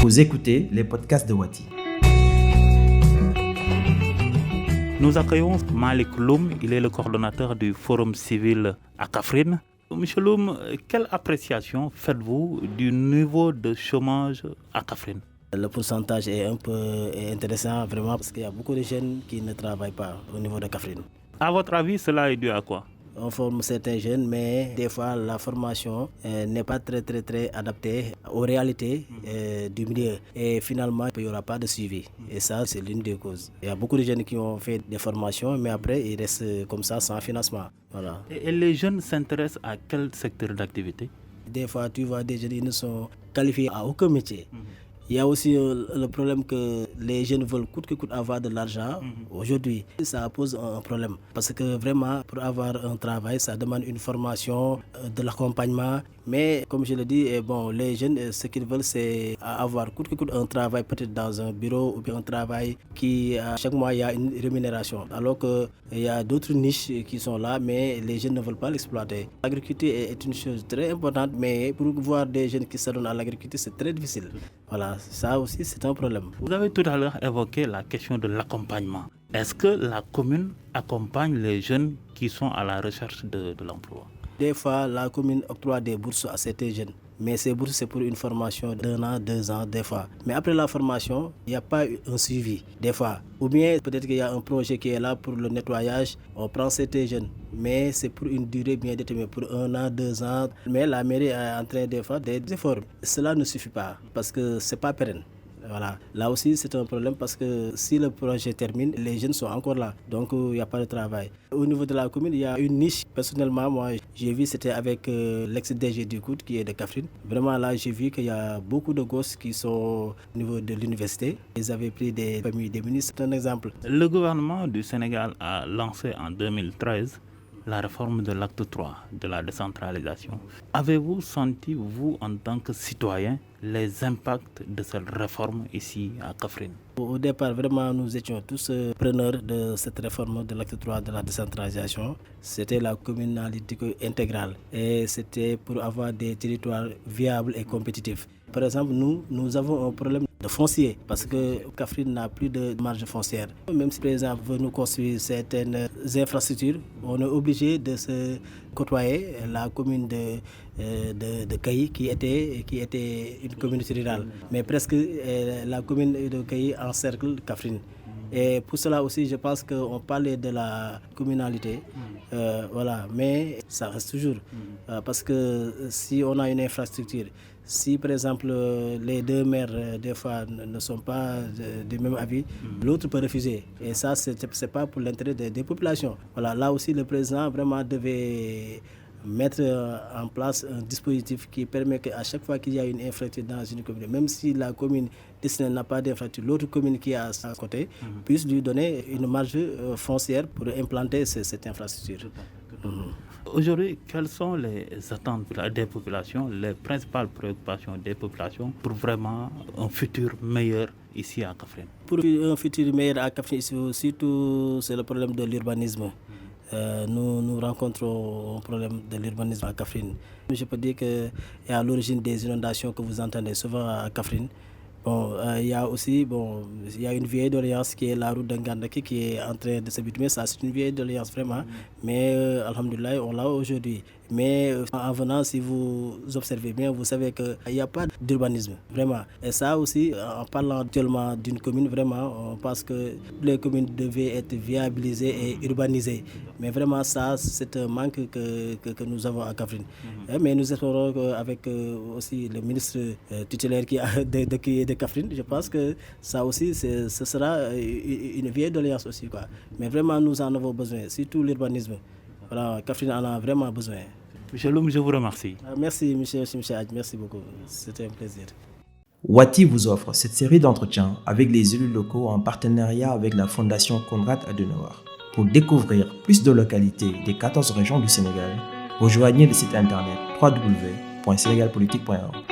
Vous écoutez les podcasts de Wati. Nous accueillons Malik Loum, il est le coordonnateur du Forum civil à Kaffrine. Monsieur Loum, quelle appréciation faites-vous du niveau de chômage à Kaffrine? Le pourcentage est un peu intéressant vraiment parce qu'il y a beaucoup de jeunes qui ne travaillent pas au niveau de Kaffrine. À votre avis, cela est dû à quoi? On forme certains jeunes, mais des fois la formation n'est pas très adaptée aux réalités du milieu. Et finalement, il n'y aura pas de suivi. Et ça, c'est l'une des causes. Il y a beaucoup de jeunes qui ont fait des formations, mais après, ils restent comme ça sans financement. Voilà. Et les jeunes s'intéressent à quel secteur d'activité? Des fois, tu vois des jeunes qui ne sont qualifiés à aucun métier. Il y a aussi le problème que les jeunes veulent coûte que coûte avoir de l'argent. Aujourd'hui, ça pose un problème. Parce que vraiment, pour avoir un travail, ça demande une formation, de l'accompagnement. Mais comme je le dis, les jeunes, ce qu'ils veulent, c'est avoir coûte que coûte un travail peut-être dans un bureau ou bien un travail qui, à chaque mois, il y a une rémunération. Alors qu'il y a d'autres niches qui sont là, mais les jeunes ne veulent pas l'exploiter. L'agriculture est une chose très importante, mais pour voir des jeunes qui s'adonnent à l'agriculture, c'est très difficile. Voilà, ça aussi, c'est un problème. Vous avez tout à l'heure évoqué la question de l'accompagnement. Est-ce que la commune accompagne les jeunes qui sont à la recherche de l'emploi? Des fois, la commune octroie des bourses à certains jeunes. Mais ces bourses, c'est pour une formation d'1 an, 2 ans, des fois. Mais après la formation, il n'y a pas un suivi, des fois. Ou bien, peut-être qu'il y a un projet qui est là pour le nettoyage. On prend certains jeunes. Mais c'est pour une durée bien déterminée, pour 1 an, 2 ans. Mais la mairie est en train de faire des efforts. Cela ne suffit pas, parce que ce n'est pas pérenne. Voilà. Là aussi, c'est un problème parce que si le projet termine, les jeunes sont encore là. Donc, il n'y a pas de travail. Au niveau de la commune, il y a une niche. Personnellement, moi, j'ai vu, c'était avec l'ex-DG du COUD qui est de Kaffrine. Vraiment, là, j'ai vu qu'il y a beaucoup de gosses qui sont au niveau de l'université. Ils avaient pris des familles des ministres. C'est un exemple. Le gouvernement du Sénégal a lancé en 2013 la réforme de l'acte 3 de la décentralisation. Avez-vous senti, vous, en tant que citoyen, les impacts de cette réforme ici à Kaffrine? Au départ, vraiment, nous étions tous preneurs de cette réforme de l'acte 3 de la décentralisation. C'était la communalité intégrale et c'était pour avoir des territoires viables et compétitifs. Par exemple, nous avons un problème de foncier parce que Kaffrine n'a plus de marge foncière. Même si, par exemple, veut nous construire certaines infrastructures, on est obligé de se côtoyer la commune de Kayi qui était une communauté rurale. Mais presque la commune de Kayi encercle Kaffrine. Et pour cela aussi, je pense qu'on parlait de la communalité, voilà, mais ça reste toujours. Parce que si on a une infrastructure, si par exemple les deux maires des fois ne sont pas du même avis, l'autre peut refuser. Et ça, c'est pas pour l'intérêt des populations. Voilà, là aussi, le président vraiment devait mettre en place un dispositif qui permet qu'à chaque fois qu'il y a une infrastructure dans une commune, même si la commune destinée n'a pas d'infrastructure, l'autre commune qui est à côté puisse lui donner une marge foncière pour implanter cette infrastructure. Aujourd'hui, quelles sont les attentes des populations, les principales préoccupations des populations pour vraiment un futur meilleur ici à Kaffrine? Pour un futur meilleur à Kaffrine, surtout c'est le problème de l'urbanisme. Nous rencontrons un problème de l'urbanisme à Kaffrine. Je peux dire qu'il est à l'origine des inondations que vous entendez souvent à Kaffrine. Il y a aussi il y a une vieille doléance qui est la route d'Ngandaki qui est en train de se bitumer. Ça, c'est une vieille doléance vraiment. Mais alhamdoulilah, on l'a aujourd'hui. Mais en venant, si vous observez bien, vous savez qu'il n'y a pas d'urbanisme, vraiment. Et ça aussi, en parlant actuellement d'une commune, vraiment, on pense que les communes devaient être viabilisées et urbanisées. Mais vraiment, ça, c'est un manque que nous avons à Kaffrine. Mais nous espérons qu'avec aussi le ministre tutélaire qui est de Kaffrine, je pense que ça aussi, ce sera une vieille doléance aussi, quoi. Mais vraiment, nous en avons besoin, surtout l'urbanisme. Voilà, Kaffrine en a vraiment besoin. Monsieur Loum, je vous remercie. Merci, monsieur Hadj, merci beaucoup. C'était un plaisir. Wati vous offre cette série d'entretiens avec les élus locaux en partenariat avec la Fondation Konrad Adenauer. Pour découvrir plus de localités des 14 régions du Sénégal, rejoignez le site internet www.senegalpolitique.org.